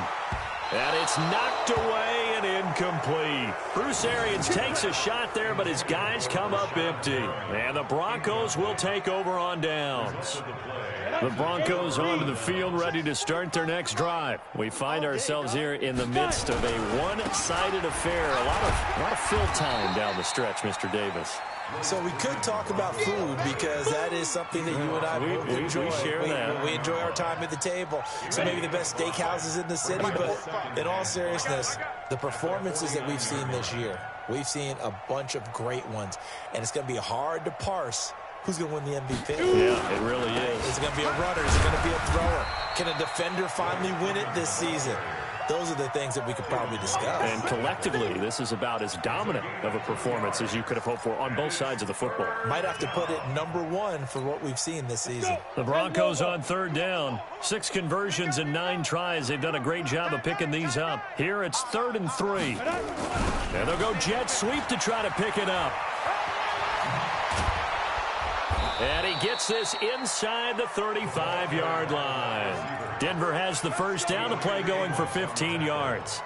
And it's knocked away and incomplete. Bruce Arians takes a shot there, but his guys come up empty. And the Broncos will take over on downs. The Broncos onto the field, ready to start their next drive. We find ourselves here in the midst of a one-sided affair. A lot of fill time down the stretch, Mr. Davis. So we could talk about food because that is something that you and I both enjoy. We share that. We enjoy our time at the table. So maybe the best steakhouses in the city, but in all seriousness, the performances that we've seen this year, we've seen a bunch of great ones, and it's going to be hard to parse who's going to win the MVP. Yeah, it really is. Is it going to be a runner? Is it going to be a thrower? Can a defender finally win it this season? Those are the things that we could probably discuss. And collectively, this is about as dominant of a performance as you could have hoped for on both sides of the football. Might have to put it #1 for what we've seen this season. The Broncos on third down. 6 conversions and 9 tries. They've done a great job of picking these up. Here it's 3rd and 3. And they'll go jet sweep to try to pick it up. And he gets this inside the 35-yard line. Denver has the first down, the play going for 15 yards.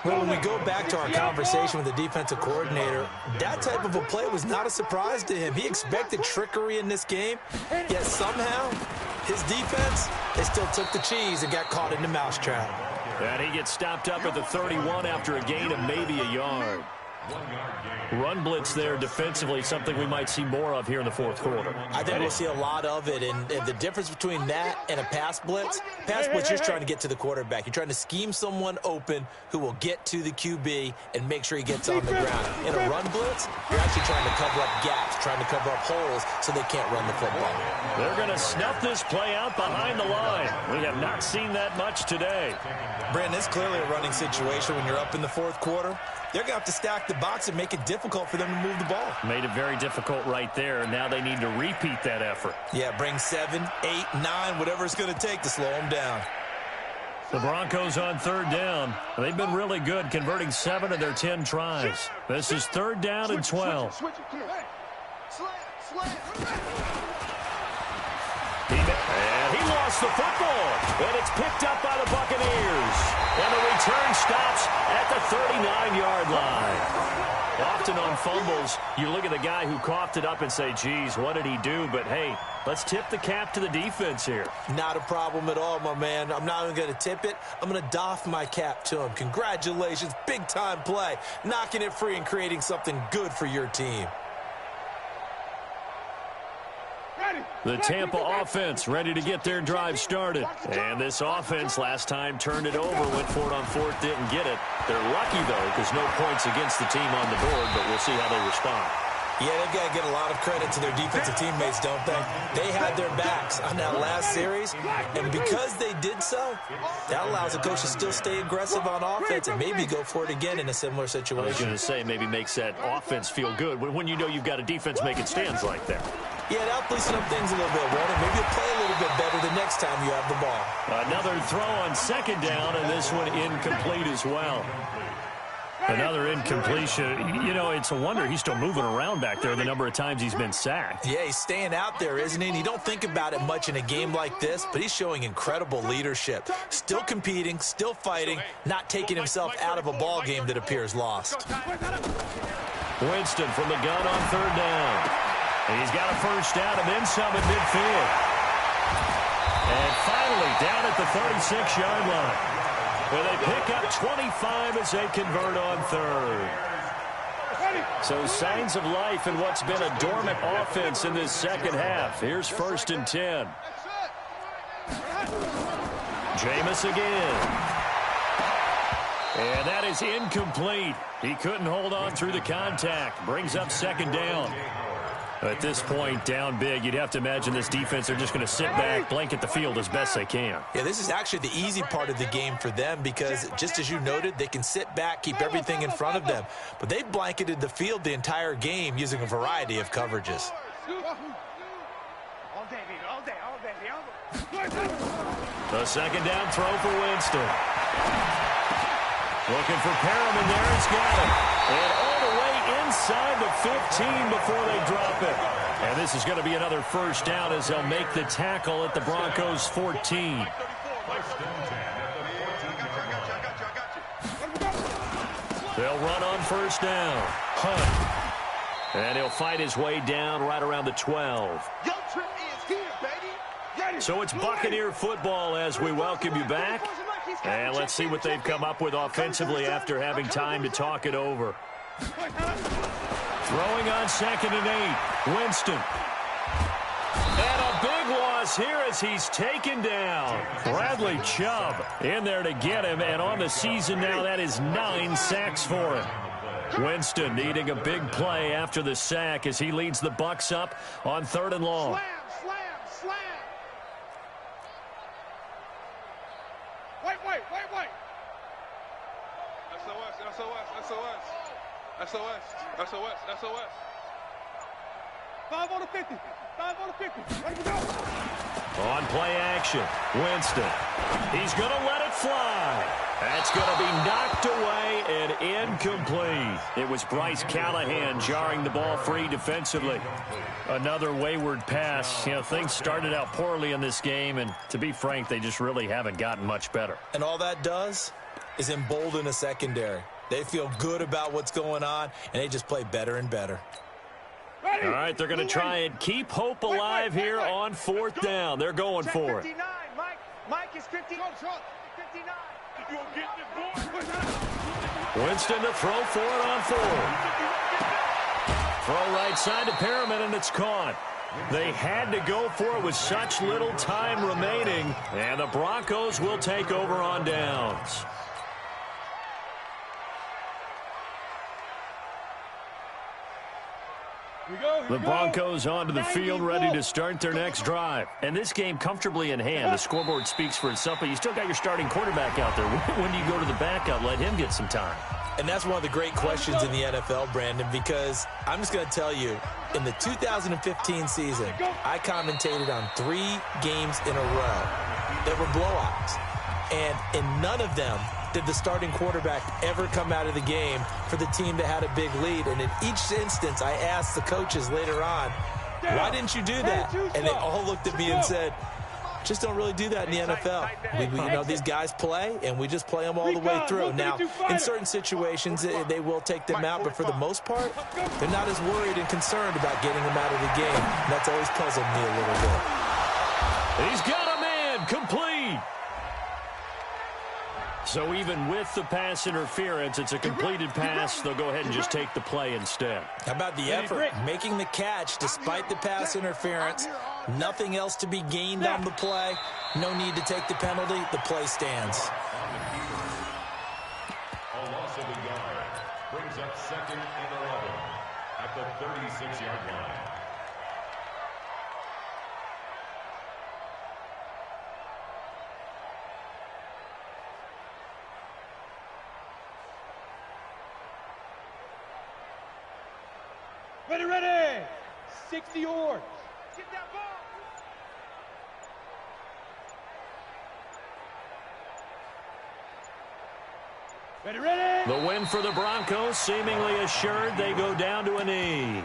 Well, when we go back to our conversation with the defensive coordinator, that type of a play was not a surprise to him. He expected trickery in this game, yet somehow his defense, they still took the cheese and got caught in the mousetrap. And he gets stopped up at the 31 after a gain of maybe a yard. Run blitz there defensively, something we might see more of here in the fourth quarter. I think we'll see a lot of it, and the difference between that and a pass blitz you're just trying to get to the quarterback. You're trying to scheme someone open who will get to the QB and make sure he gets on the ground. In a run blitz, you're actually trying to cover up gaps, trying to cover up holes so they can't run the football. They're going to snuff this play out behind the line. We have not seen that much today. Brandon, it's clearly a running situation when you're up in the fourth quarter. They're going to have to stack the box and make it difficult for them to move the ball. Made it very difficult right there. Now they need to repeat that effort. Yeah, bring 7, 8, 9, whatever it's going to take to slow them down. The Broncos on third down. They've been really good, converting 7 of their 10 tries. This is 3rd down and 12. He lost the football, and it's picked up by the Buccaneers. And the return stops at the 39-yard line. Often on fumbles, you look at the guy who coughed it up and say, geez, what did he do? But, hey, let's tip the cap to the defense here. Not a problem at all, my man. I'm not even going to tip it. I'm going to doff my cap to him. Congratulations, big-time play. Knocking it free and creating something good for your team. The Tampa offense ready to get their drive started. And this offense last time turned it over, went for it on fourth, didn't get it. They're lucky, though, because no points against the team on the board, but we'll see how they respond. Yeah, they've got to get a lot of credit to their defensive teammates, don't they? They had their backs on that last series, and because they did so, that allows the coach to still stay aggressive on offense and maybe go for it again in a similar situation. I was going to say, maybe makes that offense feel good when you know you've got a defense making stands like that. Yeah, that'll loosen up things a little bit, won't it? Maybe you'll play a little bit better the next time you have the ball. Another throw on second down, and this one incomplete as well. Another incompletion. You know, it's a wonder he's still moving around back there the number of times he's been sacked. Yeah, he's staying out there, isn't he? And you don't think about it much in a game like this, but he's showing incredible leadership. Still competing, still fighting, not taking himself out of a ball game that appears lost. Winston from the gun on third down. And he's got a first down and then some at midfield. And finally down at the 36-yard line. Where they pick up 25 as they convert on third. So signs of life in what's been a dormant offense in this second half. Here's 1st and 10. Jameis again. And that is incomplete. He couldn't hold on through the contact. Brings up second down. At this point, down big, you'd have to imagine this defense are just going to sit back, blanket the field as best they can. Yeah, this is actually the easy part of the game for them because, just as you noted, they can sit back, keep everything in front of them. But they blanketed the field the entire game using a variety of coverages. The second down throw for Winston. Looking for Perriman there. He's got it. And all the way inside the 15 before they drop it. And this is going to be another first down as they'll make the tackle at the Broncos 14. They'll run on first down. Hunt. And he'll fight his way down right around the 12. So it's Buccaneer football as we welcome you back. And let's see what they've come up with offensively after having time to talk it over. Throwing on 2nd and 8. Winston. And a big loss here as he's taken down. Bradley Chubb in there to get him. And on the season now, that is 9 sacks for him. Winston needing a big play after the sack as he leads the Bucs up on 3rd and long. SOS. 5 on the 50. 5 on the 50. Ready to go. On play action, Winston. He's going to let it fly. That's going to be knocked away and incomplete. It was Bryce Callahan jarring the ball free defensively. Another wayward pass. You know, things started out poorly in this game, and to be frank, they just really haven't gotten much better. And all that does is embolden a secondary. They feel good about what's going on, and they just play better and better. All right, they're going to try and keep hope alive here on 4th down. They're going for it. Mike is 59. Winston to throw for it on 4th. Throw right side to Perriman, and it's caught. They had to go for it with such little time remaining, and the Broncos will take over on downs. The Broncos onto the field, ready to start their next drive. And this game comfortably in hand. The scoreboard speaks for itself, but you still got your starting quarterback out there. When do you go to the backup, let him get some time? And that's one of the great questions in the NFL, Brandon, because I'm just going to tell you, in the 2015 season, I commentated on 3 games in a row that were blowouts. And in none of them did the starting quarterback ever come out of the game for the team that had a big lead. And in each instance, I asked the coaches later on, why didn't you do that? And they all looked at me and said, just don't really do that in the NFL. You know, these guys play, and we just play them all the way through. Now, in certain situations, they will take them out, but for the most part, they're not as worried and concerned about getting them out of the game. And that's always puzzled me a little bit. He's got a man complete. So even with the pass interference, it's a completed pass. They'll go ahead and just take the play instead. How about the effort? Making the catch despite the pass interference. Nothing else to be gained on the play. No need to take the penalty. The play stands. A loss of a yard brings up 2nd and 11 at the 36-yard line. Ready. 60 yards. Get that ball. Ready. The win for the Broncos seemingly assured. They go down to a knee.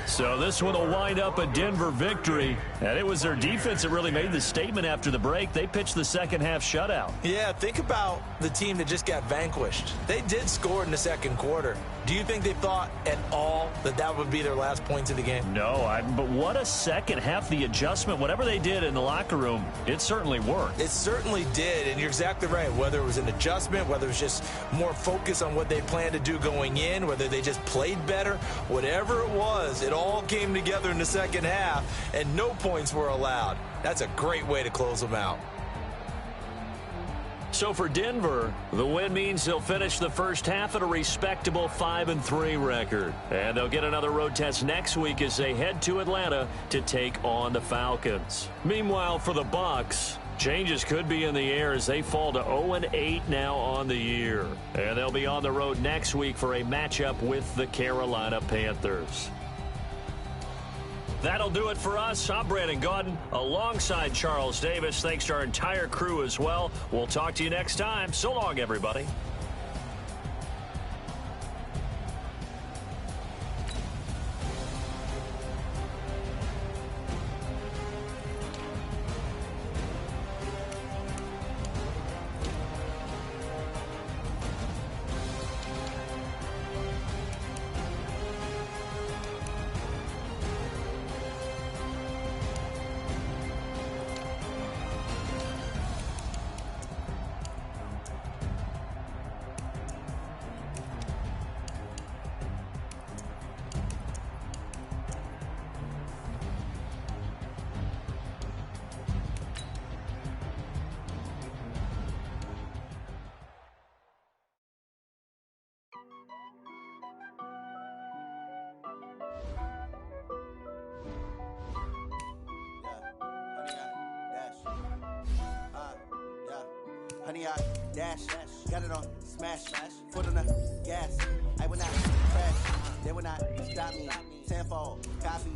So this one will wind up a Denver victory. And it was their defense that really made the statement after the break. They pitched the second half shutout. Yeah, think about the team that just got vanquished. They did score in the second quarter. Do you think they thought at all that that would be their last points of the game? No, but what a second half. The adjustment, whatever they did in the locker room, it certainly worked. It certainly did, and you're exactly right. Whether it was an adjustment, whether it was just more focus on what they planned to do going in, whether they just played better, whatever it was, it all came together in the second half, and no points were allowed. That's a great way to close them out. So for Denver, the win means they'll finish the first half at a respectable 5-3 record. And they'll get another road test next week as they head to Atlanta to take on the Falcons. Meanwhile, for the Bucs, changes could be in the air as they fall to 0-8 now on the year. And they'll be on the road next week for a matchup with the Carolina Panthers. That'll do it for us. I'm Brandon Gaudin alongside Charles Davis. Thanks to our entire crew as well. We'll talk to you next time. So long, everybody. Honey, I dash, got it on, smash, foot on the gas. I will not crash, they will not stop me. Tenfold, copy,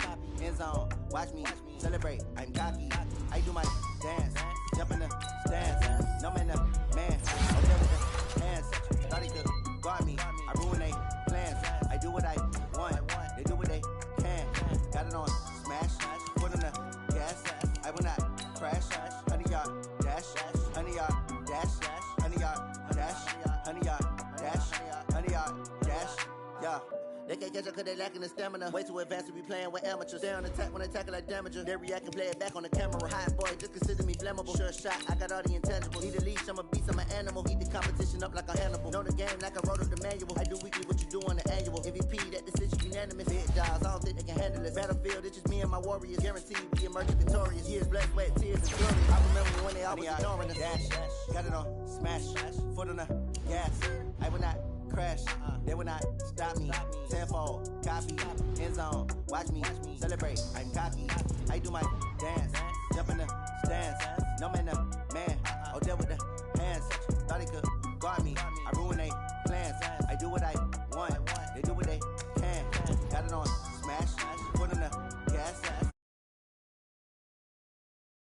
end zone, watch me celebrate. I'm cocky, I do my dance, jump in the stands. No man, man, okay with the hands. Thought he could guard me, I ruin they plans. I do what I want, they do what they can. Got it on, smash, foot on the gas. I will not crash, honey, y'all dash, honey, y'all dash, honey, y'all dash, honey, y'all dash, honey, y'all dash, yeah. They can't catch up cause they lacking the stamina. Way too advanced to be playing with amateurs. Stay on attack when they tackle like damager. They react and play it back on the camera. Hot boy, just consider me flammable. Sure shot, I got all the intangibles. Need a leash, I'm a beast, I'm an animal. Eat the competition up like a Hannibal. Know the game like I wrote up the manual. I do weekly what you do on the annual. MVP, that decision unanimous. Big jobs, I don't think they can handle it. Battlefield, it's just me and my warriors. Guaranteed we emerge victorious. Years, blood, sweat, tears, and glory. I remember when they always ignoring us. Dash, got it on, smash, foot on the gas. I will not crash, they will not stop me. Tenfold, copy, end zone, watch me celebrate. I'm cocky, I do my dance, jump in the stands. No man, man, oh deal with the hands. Thought he could guard me, I ruin they plans. I do what I want, they do what they